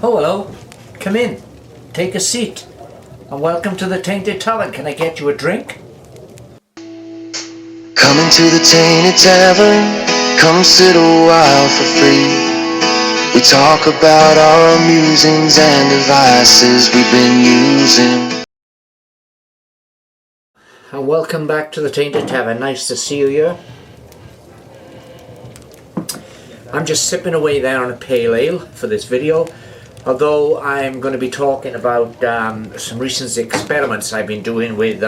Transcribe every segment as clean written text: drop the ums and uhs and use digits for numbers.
Oh, hello. Come in. Take a seat. And welcome to the Tainted Tavern. Can I get you a drink? Come into the Tainted Tavern, come sit a while for free. We talk about our musings and devices we've been using. And welcome back to the Tainted Tavern. Nice to see you here. I'm just sipping away there on a pale ale for this video. Although I'm going to be talking about some recent experiments I've been doing with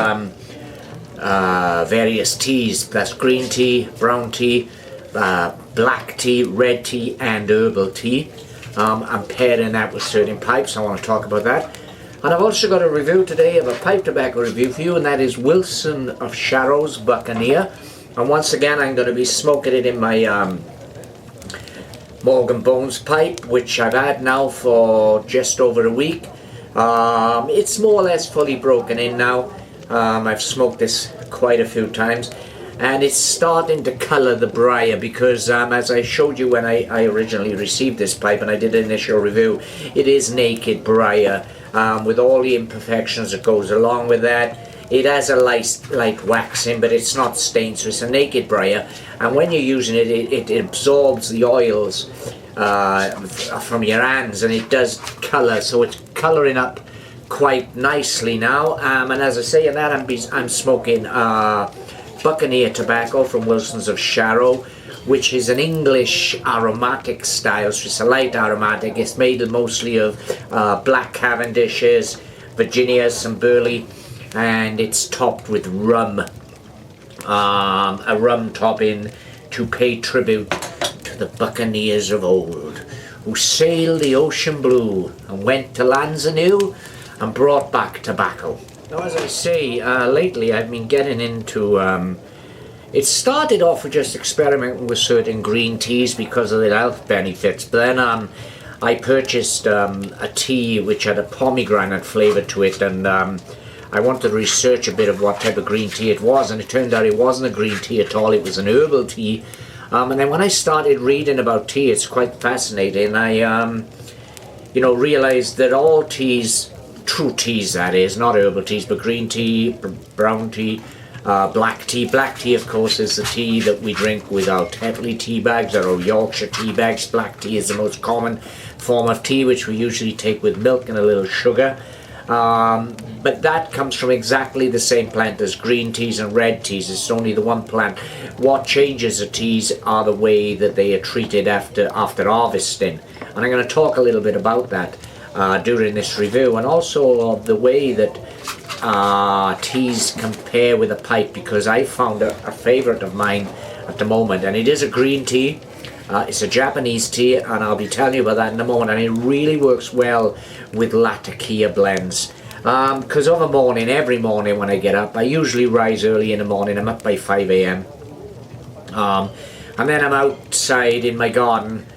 various teas. That's green tea, brown tea, black tea, red tea and herbal tea. I'm pairing that with certain pipes. I want to talk about that. And I've also got a review today of a pipe tobacco review for you, and that is Wilson of Sharrow's Buccaneer. And once again I'm going to be smoking it in my Morgan Bones pipe, which I've had now for just over a week. It's more or less fully broken in now. I've smoked this quite a few times, and it's starting to colour the briar because as I showed you when I originally received this pipe and I did an initial review, it is naked briar with all the imperfections that goes along with that. It has a light waxing, but it's not stained, so it's a naked briar. And when you're using it, it absorbs the oils from your hands, and it does colour, so it's colouring up quite nicely now. And as I say, in that I'm smoking Buccaneer tobacco from Wilson's of Sharrow, which is an English aromatic style, so it's a light aromatic. It's made mostly of black Cavendishes, Virginias, some burley, and it's topped with rum, a rum topping to pay tribute to the buccaneers of old, who sailed the ocean blue and went to lands anew and brought back tobacco. Now, as I say, lately I've been getting into, it started off with just experimenting with certain green teas because of the health benefits, but then I purchased a tea which had a pomegranate flavour to it, and I wanted to research a bit of what type of green tea it was, and it turned out it wasn't a green tea at all. It was an herbal tea. And then when I started reading about tea, it's quite fascinating. I realized that all teas, true teas that is, not herbal teas, but green tea, brown tea, black tea. Black tea, of course, is the tea that we drink with our Tetley tea bags or our Yorkshire tea bags. Black tea is the most common form of tea, which we usually take with milk and a little sugar. But that comes from exactly the same plant as green teas and red teas. It's only the one plant. What changes the teas are the way that they are treated after harvesting, and I'm going to talk a little bit about that during this review, and also of the way that teas compare with a pipe, because I found a favourite of mine at the moment, and it is a green tea. It's a Japanese tea, and I'll be telling you about that in a moment, and it really works well with Latakia blends. Because every morning when I get up, I usually rise early in the morning. I'm up by 5 a.m. And then I'm outside in my garden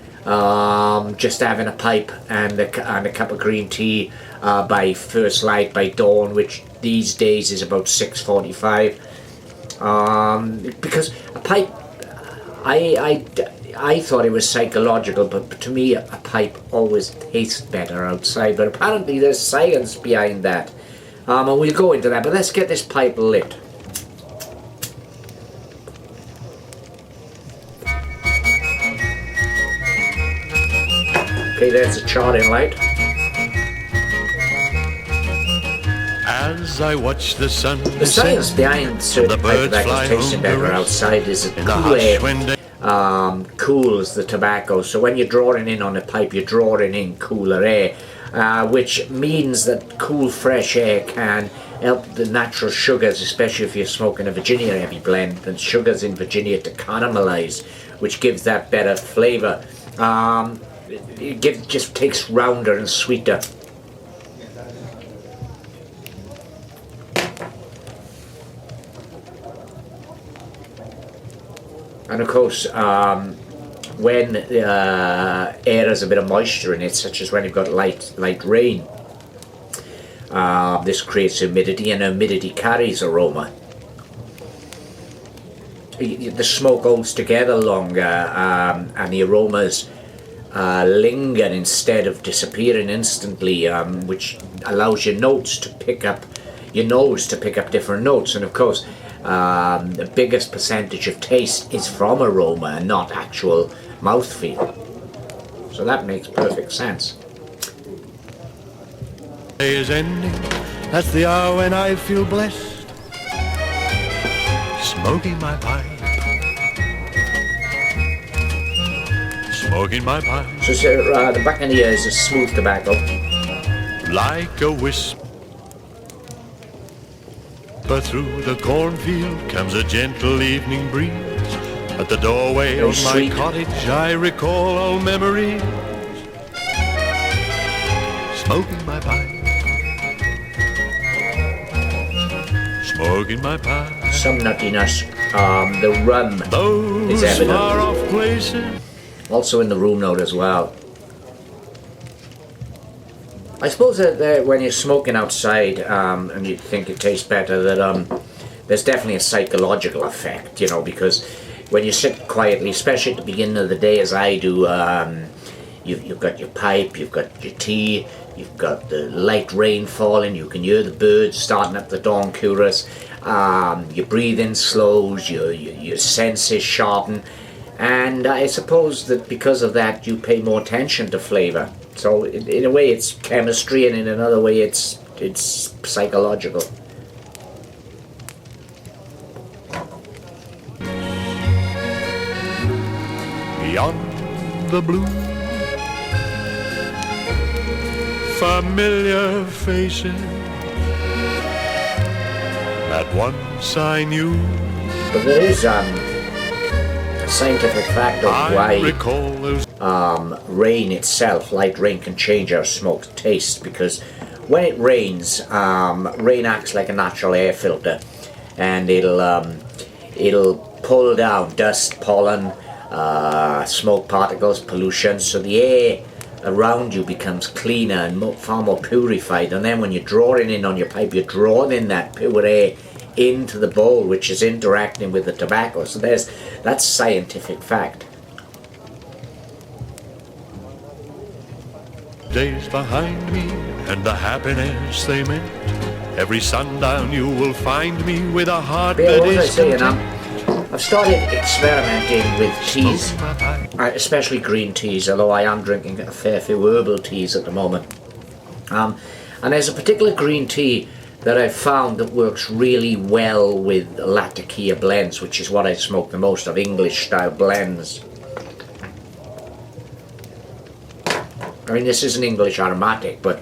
just having a pipe and a cup of green tea by first light, by dawn, which these days is about 6:45. Because a pipe, I thought it was psychological, but to me a pipe always tastes better outside. But apparently there's science behind that, and we'll go into that. But let's get this pipe lit. Okay, there's a charring light. As I watch the sun, the science behind certain pipe tobacco tasting better outside is that cool air cools the tobacco. So when you're drawing in on a pipe, you're drawing in cooler air, which means that cool fresh air can help the natural sugars, especially if you're smoking a Virginia heavy blend, and sugars in Virginia to caramelize, which gives that better flavour. It just takes rounder and sweeter. And of course, when air has a bit of moisture in it, such as when you've got light rain, this creates humidity, and humidity carries aroma. The smoke holds together longer, and the aromas linger instead of disappearing instantly, which allows your nose to pick up different notes. And of course, the biggest percentage of taste is from aroma and not actual mouthfeel. So that makes perfect sense. Day is ending, that's the hour when I feel blessed. Smoking my pipe. Smoking my pipe. So the Buccaneer is a smooth tobacco. Like a whisper through the cornfield comes a gentle evening breeze. At the doorway of my cottage I recall old memories. Smoking my pipe. Smoking my pipe. Some nuttiness. The rum is evident. Far off places. Also in the room note as well. I suppose that when you're smoking outside and you think it tastes better, that there's definitely a psychological effect, you know, because when you sit quietly, especially at the beginning of the day as I do, you've got your pipe, you've got your tea, you've got the light rain falling, you can hear the birds starting up the dawn chorus, your breathing slows, your senses sharpen, and I suppose that because of that you pay more attention to flavour. So in a way it's chemistry, and in another way it's psychological. Beyond the blue, familiar faces that once I knew. But there is a scientific fact of why rain itself, light rain, can change our smoke taste, because when it rains, rain acts like a natural air filter, and it'll pull down dust, pollen, smoke particles, pollution, so the air around you becomes cleaner and far more purified. And then when you're drawing in on your pipe, you're drawing in that pure air into the bowl, which is interacting with the tobacco. So that's scientific fact. Days behind me and the happiness they meant. Every sundown you will find me with a heart Yeah, that what was I is saying? content. I've started experimenting with teas, especially green teas, although I am drinking a fair few herbal teas at the moment. And there's a particular green tea that I've found that works really well with Latakia blends, which is what I smoke the most of, English style blends. I mean, this is an English aromatic, but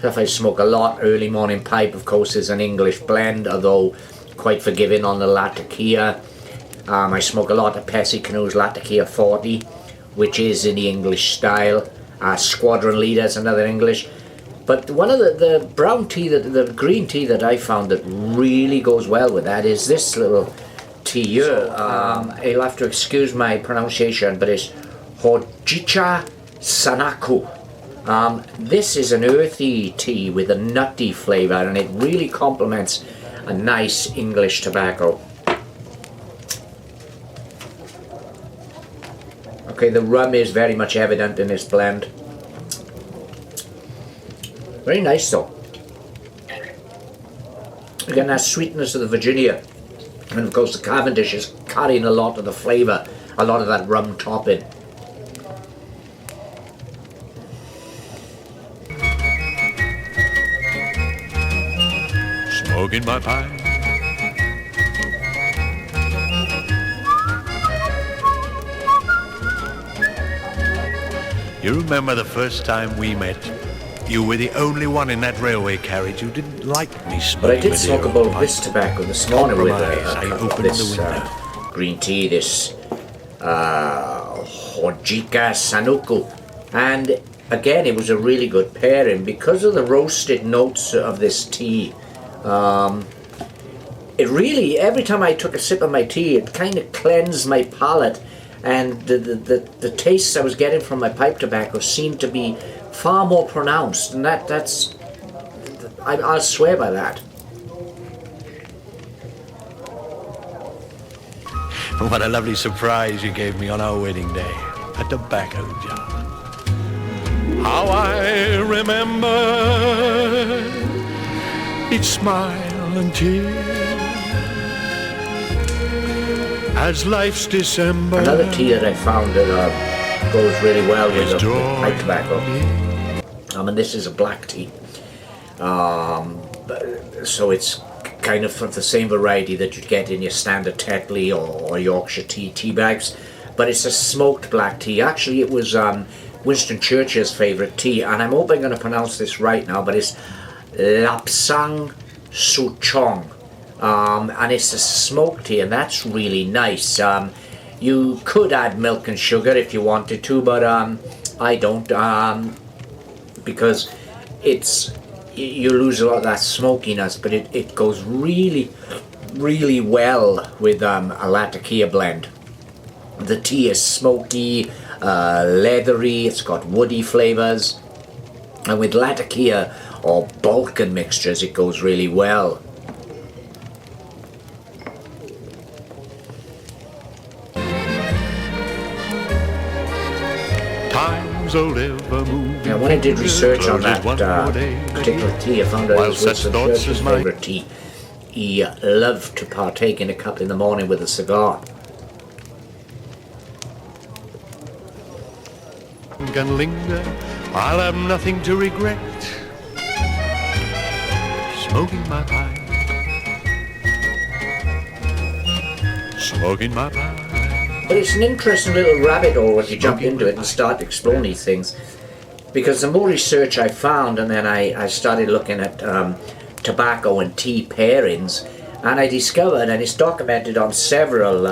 if I smoke a lot, early morning pipe, of course, is an English blend, although quite forgiving on the Latakia. I smoke a lot of Pessie Canoe's Latakia 40, which is in the English style. Squadron Leader is another English. But one of the brown tea, the green tea that I found that really goes well with that is this little tea here. You'll have to excuse my pronunciation, but it's Hojicha Sanaku. This is an earthy tea with a nutty flavour, and it really complements a nice English tobacco. Okay, the rum is very much evident in this blend. Very nice though. Again, that sweetness of the Virginia, and of course the Cavendish is carrying a lot of the flavour, a lot of that rum topping. Smoking my pipe. You remember the first time we met? You were the only one in that railway carriage who didn't like me smoking. But I did smoke a bowl of this tobacco this morning with I opened this the window. green tea, this Hojika Sanuku, and again it was a really good pairing because of the roasted notes of this tea. It really, every time I took a sip of my tea, it kind of cleansed my palate, and the tastes I was getting from my pipe tobacco seemed to be far more pronounced, and I'll swear by that. What a lovely surprise you gave me on our wedding day. A tobacco jar. How I remember each smile and tear as life's December. Another tea that I found that goes really well with pipe tobacco. And this is a black tea. So it's kind of the same variety that you'd get in your standard Tetley or Yorkshire tea bags, but it's a smoked black tea. Actually, it was Winston Churchill's favourite tea, and I'm hoping I'm going to pronounce this right now, but it's Lapsang Souchong, and it's a smoked tea, and that's really nice. You could add milk and sugar if you wanted to, but I don't, because you lose a lot of that smokiness, but it goes really, really well with a Latakia blend. The tea is smoky, leathery, it's got woody flavours, and with Latakia or Balkan mixtures it goes really well. Now, when I did research on that particular tea, I found out it was Winston Churchill's favourite tea. He loved to partake in a cup in the morning with a cigar. Can linger, I'll have nothing to regret. Smoking my pipe, smoking my pipe. But it's an interesting little rabbit hole when you jump into it and start exploring these things. Because the more research I found, and then I started looking at tobacco and tea pairings, and I discovered, and it's documented on several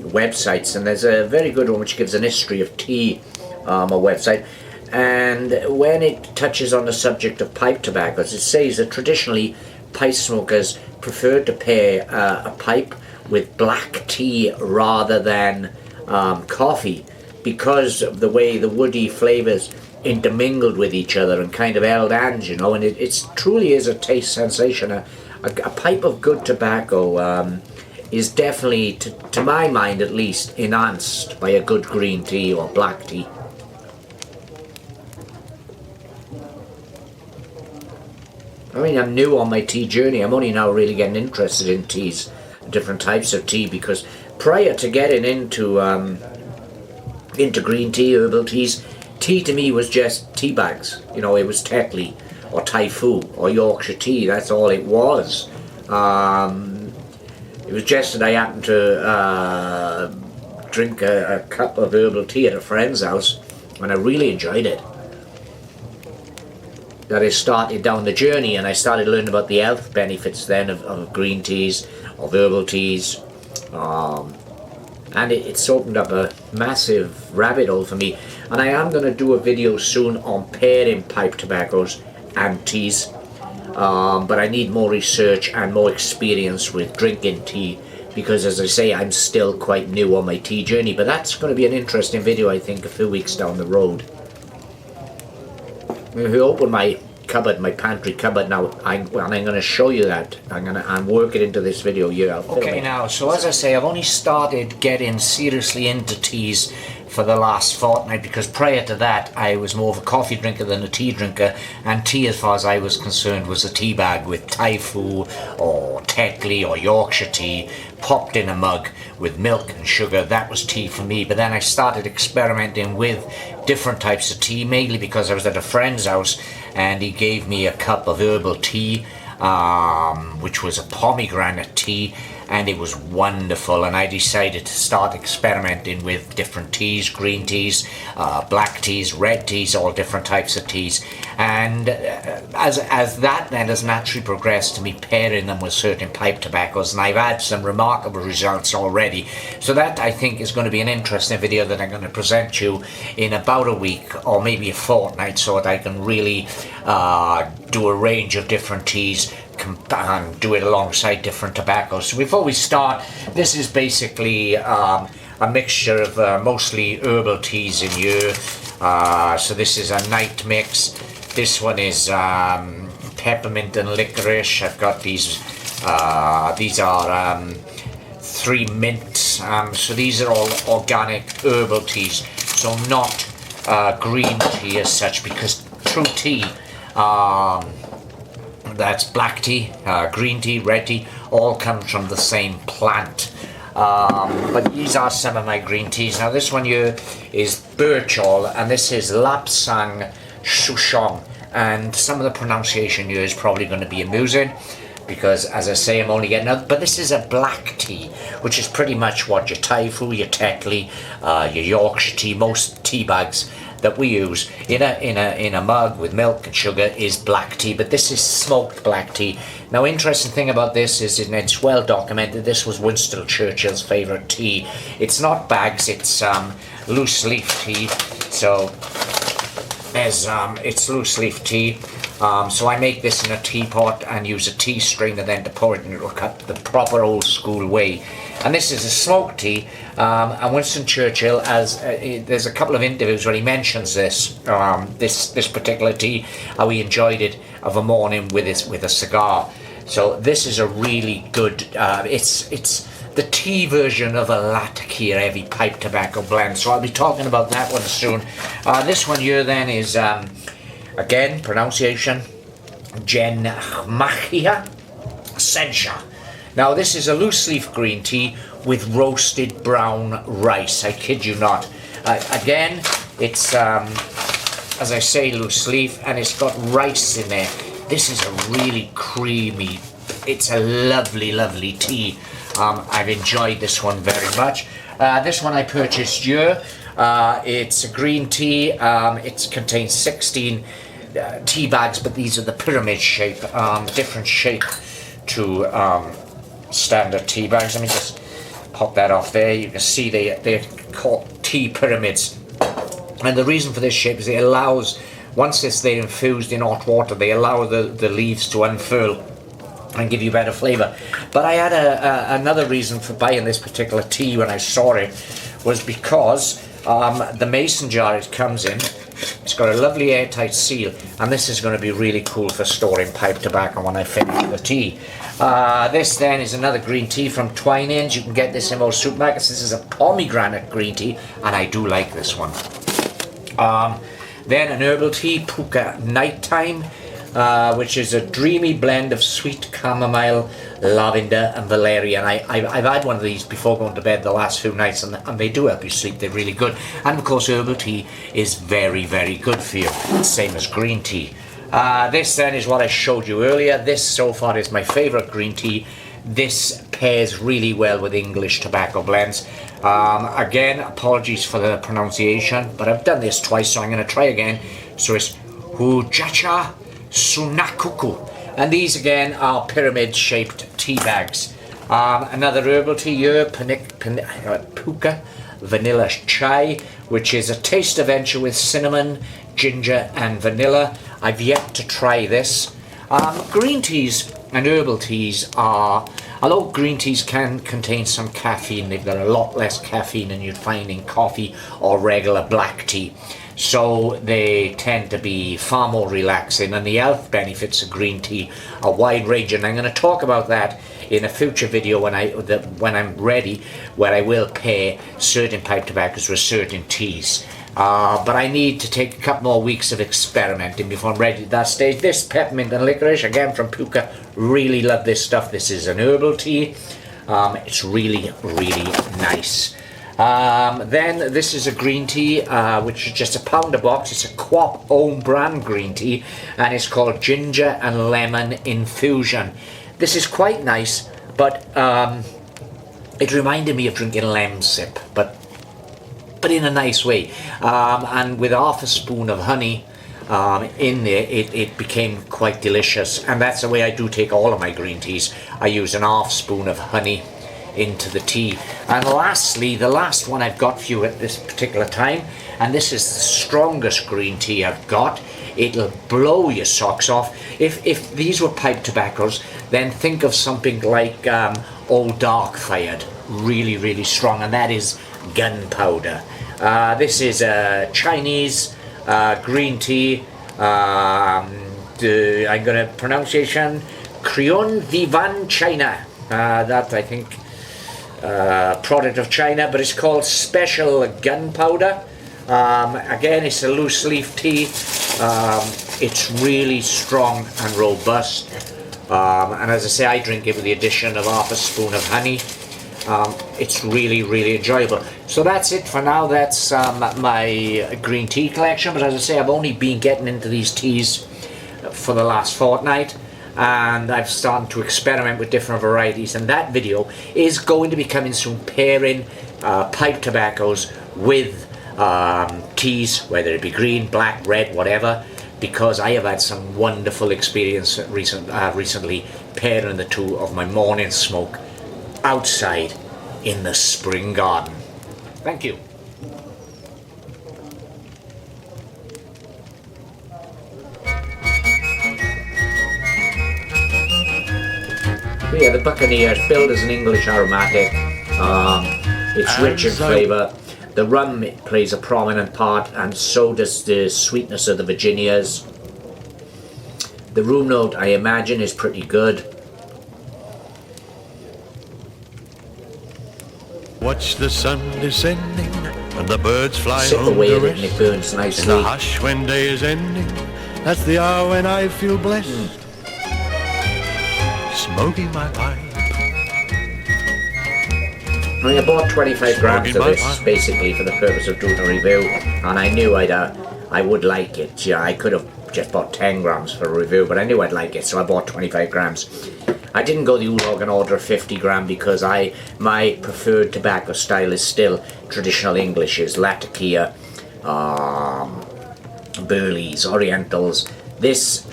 websites, and there's a very good one which gives an history of tea, a website, and when it touches on the subject of pipe tobaccos, it says that traditionally pipe smokers preferred to pair a pipe with black tea rather than coffee, because of the way the woody flavours intermingled with each other and kind of held hands, you know, and it truly is a taste sensation. A pipe of good tobacco is definitely, to my mind at least, enhanced by a good green tea or black tea. I mean, I'm new on my tea journey. I'm only now really getting interested in teas, different types of tea, because prior to getting into green tea, herbal teas, tea to me was just tea bags. You know, it was Tetley or Typhoo or Yorkshire tea. That's all it was. It was just that I happened to drink a cup of herbal tea at a friend's house, and I really enjoyed it. That I started down the journey, and I started learning about the health benefits then of green teas, of herbal teas, and it's opened up a massive rabbit hole for me. And I am going to do a video soon on pairing pipe tobaccos and teas, but I need more research and more experience with drinking tea, because as I say, I'm still quite new on my tea journey. But that's going to be an interesting video, I think, a few weeks down the road. If you open my cupboard, my pantry cupboard now, I'm going to show you that. I'm working into this video here. Okay, now, so as I say, I've only started getting seriously into teas for the last fortnight, because prior to that I was more of a coffee drinker than a tea drinker, and tea, as far as I was concerned, was a tea bag with Typhoo or Tetley or Yorkshire tea popped in a mug with milk and sugar. That was tea for me. But then I started experimenting with different types of tea, mainly because I was at a friend's house and he gave me a cup of herbal tea, which was a pomegranate tea, and it was wonderful. And I decided to start experimenting with different teas, green teas, black teas, red teas, all different types of teas. And as that then has naturally progressed to me pairing them with certain pipe tobaccos, and I've had some remarkable results already. So that, I think, is going to be an interesting video that I'm going to present you in about a week or maybe a fortnight, so that I can really do a range of different teas and do it alongside different tobaccos. So before we start, this is basically a mixture of mostly herbal teas in here. So this is a night mix. This one is peppermint and licorice. I've got these are 3 mints So these are all organic herbal teas, so not green tea as such, because true tea, that's black tea, green tea, red tea, all comes from the same plant. But these are some of my green teas. Now this one here is birchall, and this is lapsang souchong, and some of the pronunciation here is probably going to be amusing, because as I say, I'm only getting out, but this is a black tea, which is pretty much what your Taifu, your Tetley, your Yorkshire tea, most tea bags that we use in a mug with milk and sugar is black tea, but this is smoked black tea. Now, interesting thing about this is, and it's well documented, this was Winston Churchill's favourite tea. It's not bags, it's loose leaf tea. So it's loose leaf tea. So I make this in a teapot and use a tea strainer then to pour it into a cup the proper old school way. And this is a smoked tea, and Winston Churchill, there's a couple of interviews where he mentions this particular tea, how he enjoyed it of a morning with a cigar. So this is a really good, it's the tea version of a Latakia heavy pipe tobacco blend. So I'll be talking about that one soon. This one here then is, again, pronunciation, Genmachia Sencha. Now this is a loose leaf green tea with roasted brown rice. I kid you not. Again, it's as I say, loose leaf, and it's got rice in there. This is a really creamy. It's a lovely, lovely tea. I've enjoyed this one very much. This one I purchased here. It's a green tea. It contains 16 tea bags, but these are the pyramid shape, different shape to standard tea bags. Let me just pop that off there. You can see they're called tea pyramids, and the reason for this shape is it allows, once they're infused in hot water, they allow the leaves to unfurl and give you better flavour. But I had another reason for buying this particular tea when I saw it, was because the mason jar it comes in, it's got a lovely airtight seal, and this is going to be really cool for storing pipe tobacco when I finish the tea. This then is another green tea from Twinings. You can get this in most supermarkets. This is a pomegranate green tea, and I do like this one. Then an herbal tea, Puka Nighttime, which is a dreamy blend of sweet chamomile, lavender and valerian. I've had one of these before going to bed the last few nights, and they do help you sleep. They're really good. And of course herbal tea is very, very good for you, same as green tea. This then is what I showed you earlier. This so far is my favourite green tea. This pairs really well with English tobacco blends. Again, apologies for the pronunciation, but I've done this twice, so I'm going to try again. So it's Hujacha Sunakuku, and these again are pyramid shaped tea bags. Another herbal tea here, Puka Vanilla Chai, which is a taste adventure with cinnamon, ginger and vanilla. I've yet to try this. Green teas and herbal teas are, although green teas can contain some caffeine, they've got a lot less caffeine than you'd find in coffee or regular black tea. So they tend to be far more relaxing, and the health benefits of green tea are wide ranging. I'm going to talk about that in a future video when I'm ready, where I will pair certain pipe tobaccos with certain teas. But I need to take a couple more weeks of experimenting before I'm ready at that stage. This peppermint and licorice, again from Puka, really love this stuff. This is an herbal tea. It's really, really nice. Then this is a green tea, which is just a pounder box. It's a Co-op own brand green tea, and it's called Ginger and Lemon Infusion. This is quite nice, but it reminded me of drinking Lemsip, but in a nice way. And with half a spoon of honey in there, it became quite delicious. And that's the way I do take all of my green teas. I use an half spoon of honey into the tea. And lastly, the last one I've got for you at this particular time, and this is the strongest green tea I've got. It'll blow your socks off. If these were pipe tobaccos, then think of something like Old Dark Fired, really, really strong, and that is gunpowder. This is a Chinese green tea. I'm gonna pronunciation Creon Vivan China. That I think product of China, but it's called Special Gunpowder. Again, it's a loose leaf tea. It's really strong and robust. And as I say, I drink it with the addition of half a spoon of honey. It's really, really enjoyable. So that's it for now. That's my green tea collection. But as I say, I've only been getting into these teas for the last fortnight, and I've started to experiment with different varieties. And that video is going to be coming soon, pairing pipe tobaccos with teas, whether it be green, black, red, whatever, because I have had some wonderful experience recently pairing the two of my morning smoke outside in the spring garden. Thank you. But yeah, the Buccaneer is billed as an English aromatic. It's rich in flavour. The rum plays a prominent part, and so does the sweetness of the Virginias. The room note, I imagine, is pretty good. Watch the sun descending and the birds fly Sip home away to at it and rest. it burns In the nicely. hush when day is ending, that's the hour when I feel blessed. Smoking my pipe. I mean, I bought 25 grams of Smoking my this pipe. basically for the purpose of doing a review, and I knew I would like it. Yeah, I could have just bought 10 grams for a review, but I knew I'd like it, so I bought 25 grams. I didn't go the Oolog and order 50 gram because my preferred tobacco style is still traditional English, is Latakia, Burleys, Orientals. This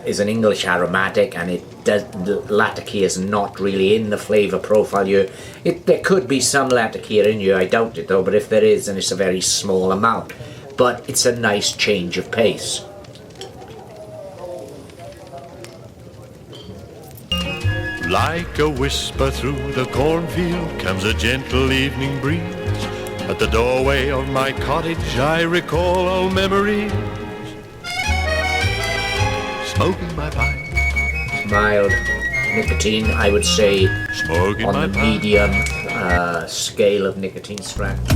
is an English aromatic, and the Latakia is not really in the flavour profile here. There could be some Latakia in here, I doubt it though, but if there is, then it's a very small amount. But it's a nice change of pace. Like a whisper through the cornfield comes a gentle evening breeze. At the doorway of my cottage I recall old memories. Smoking my pipe. Mild nicotine, I would say, Smoking on my the pipe. medium scale of nicotine strength.